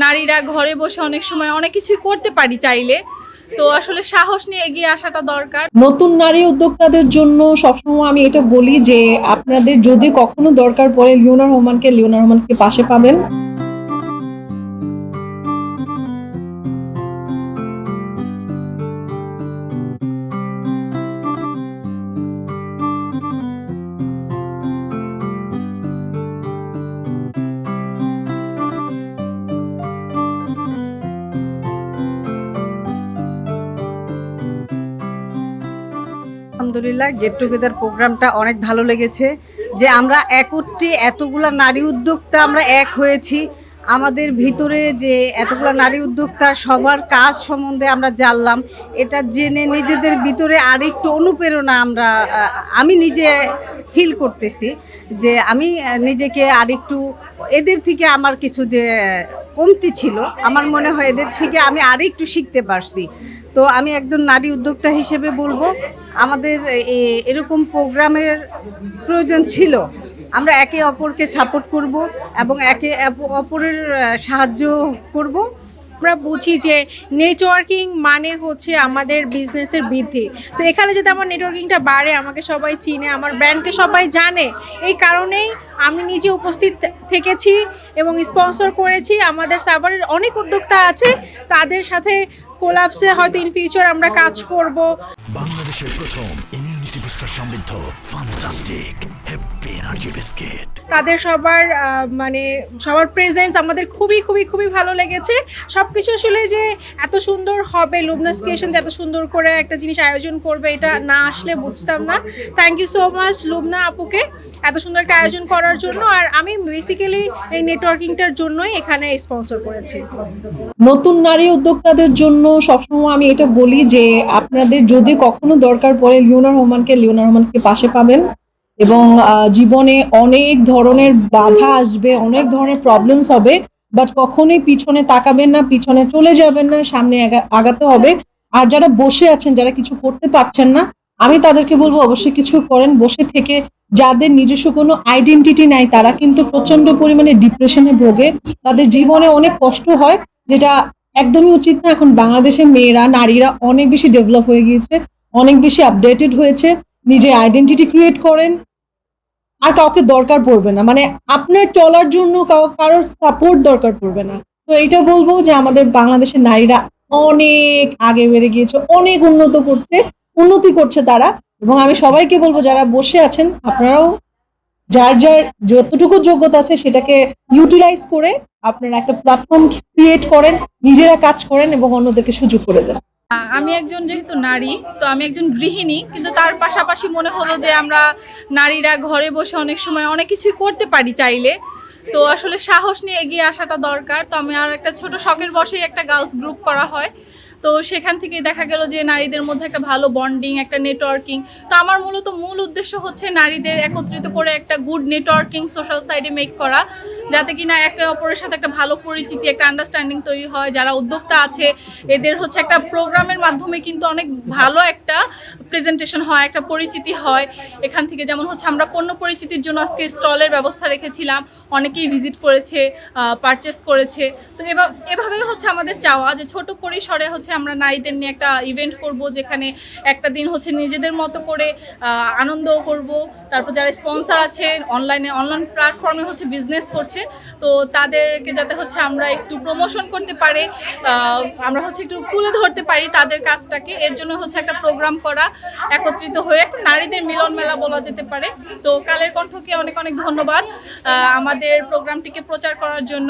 নারীরা ঘরে বসে অনেক সময় অনেক কিছুই করতে পারি চাইলে। তো আসলে সাহস নিয়ে এগিয়ে আসাটা দরকার। নতুন নারী উদ্যোক্তাদের জন্য সবসময় আমি এটা বলি যে আপনাদের যদি কখনো দরকার পড়ে লিওনা রহমানকে পাশে পাবেন। আলহামদুলিল্লাহ, গেট টুগেদার প্রোগ্রামটা অনেক ভালো লেগেছে যে আমরা একত্রে এতগুলা নারী উদ্যোক্তা আমরা এক হয়েছি। আমাদের ভিতরে যে এতগুলা নারী উদ্যোক্তা সবার কাজ সম্বন্ধে আমরা জানলাম, এটা জেনে নিজেদের ভিতরে আরেকটু অনুপ্রেরণা আমি নিজে ফিল করতেছি যে আমি নিজেকে আরেকটু এদের থেকে আমার কিছু যে কমতি ছিল, আমার মনে হয় এদের থেকে আমি আরেকটু শিখতে পারছি। তো আমি একজন নারী উদ্যোক্তা হিসেবে বলবো আমাদের এরকম প্রোগ্রামের প্রয়োজন ছিল। আমরা একে অপরকে সাপোর্ট করব এবং একে অপরের সাহায্য করব। আমরা বুঝি যে নেটওয়ার্কিং মানে হচ্ছে আমাদের বিজনেসের বৃদ্ধি। সো এখানে যদি আমার নেটওয়ার্কিংটা বাড়ে, আমাকে সবাই চিনে, আমার ব্র্যান্ডকে সবাই জানে, এই কারণেই আমি নিজে উপস্থিত থেকেছি এবং স্পন্সর করেছি। আমাদের সাভারের অনেক উদ্যোক্তা আছে, তাদের সাথে কোলাপসে হয়তো ইন ফিউচার আমরা কাজ করব। বাংলাদেশের প্রথম ইমিউনিটি বুস্টার সমৃদ্ধ ফ্যান্টাস্টিক হ্যাপি এনার্জি বিস্কিট, তাদের সবার প্রেজেন্স আমাদের খুবই খুবই খুবই ভালো লেগেছে। সব কিছু আসলে যে এত সুন্দর হবে, লুবনাস ক্রিয়েশনস এত সুন্দর করে একটা জিনিস আয়োজন করবে, এটা না আসলে বুঝতাম না। Thank you so much Lubna আপুকে এত সুন্দর একটা আয়োজন করার জন্য। আর আমি বেসিক্যালি এই নেটওয়ার্কিংটার জন্যই এখানে স্পন্সর করেছি। নতুন নারী উদ্যোক্তাদের জন্য সবসময় আমি এটা বলি যে আপনাদের যদি কখনো দরকার পড়ে লিওনা রহমানকে পাশে পাবেন। এবং জীবনে অনেক ধরনের বাধা আসবে, অনেক ধরনের প্রবলেমস হবে, বাট কখনোই পিছনে তাকাবেন না, পিছনে চলে যাবেন না, সামনে আগাতে হবে। আর যারা বসে আছেন, যারা কিছু করতে পারছেন না, আমি তাদেরকে বলবো অবশ্যই কিছু করেন। বসে থেকে যাদের নিজস্ব কোনো আইডেন্টিটি নাই, তারা কিন্তু প্রচন্ড পরিমাণে ডিপ্রেশনে ভোগে, তাদের জীবনে অনেক কষ্ট হয়, যেটা একদমই উচিত না। এখন বাংলাদেশের মেয়েরা, নারীরা অনেক বেশি ডেভেলপ হয়ে গিয়েছে, অনেক বেশি আপডেটেড হয়েছে। নিজে আইডেন্টিটি ক্রিয়েট করেন, আর কাউকে দরকার পড়বে না, মানে আপনার চলার জন্য কারোর সাপোর্ট দরকার পড়বে না। তো এটা বলবো যে আমাদের বাংলাদেশের নারীরা অনেক আগে বেড়ে গিয়েছে, অনেক উন্নতি করছে তারা। এবং আমি সবাইকে বলবো যারা বসে আছেন, আপনারাও যার যতটুকু যোগ্যতা আছে সেটাকে ইউটিলাইজ করে আপনারা একটা প্ল্যাটফর্ম ক্রিয়েট করেন, নিজেরা কাজ করেন এবং অন্যদেরকে সুযোগ করে দেন। আমি একজন যেহেতু নারী, তো আমি একজন গৃহিণী, কিন্তু তার পাশাপাশি মনে হলো যে আমরা নারীরা ঘরে বসে অনেক সময় অনেক কিছুই করতে পারি চাইলে। তো আসলে সাহস নিয়ে এগিয়ে আসাটা দরকার। তো আমি আর একটা ছোট শখের বসেই একটা গার্লস গ্রুপ করা হয়। তো সেখান থেকে দেখা গেল যে নারীদের মধ্যে একটা ভালো বন্ডিং, একটা নেটওয়ার্কিং। তো আমার মূল উদ্দেশ্য হচ্ছে নারীদের একত্রিত করে একটা গুড নেটওয়ার্কিং সোশ্যাল সাইডে মেক করা, যাতে কিনা একে অপরের সাথে একটা ভালো পরিচিতি, একটা আন্ডারস্ট্যান্ডিং তৈরি হয়। যারা উদ্যোক্তা আছে এদের হচ্ছে একটা প্রোগ্রামের মাধ্যমে কিন্তু অনেক ভালো একটা প্রেজেন্টেশন হয়, একটা পরিচিতি হয়। এখান থেকে যেমন হচ্ছে আমরা পণ্য পরিচিতির জন্য আজকে স্টলের ব্যবস্থা রেখেছিলাম, অনেকেই ভিজিট করেছে, পারচেস করেছে। তো এভাবেই হচ্ছে আমাদের চাওয়া যে ছোট পরিসরে হচ্ছে আমরা নারীদের নিয়ে একটা ইভেন্ট করব, যেখানে একটা দিন হচ্ছে নিজেদের মতো করে আনন্দও করব। তারপর যারা স্পন্সর আছে অনলাইন প্ল্যাটফর্মে হচ্ছে বিজনেস করছে, তো তাদেরকে যাতে হচ্ছে আমরা একটু প্রমোশন করতে পারি, আমরা হচ্ছে একটু তুলে ধরতে পারি তাদের কাজটাকে। এর জন্য হচ্ছে একটা প্রোগ্রাম করা, একত্রিত হয়ে একটা নারীদের মিলন মেলা বলা যেতে পারে। তো কালের কণ্ঠকে অনেক অনেক ধন্যবাদ আমাদের প্রোগ্রামটিকে প্রচার করার জন্য।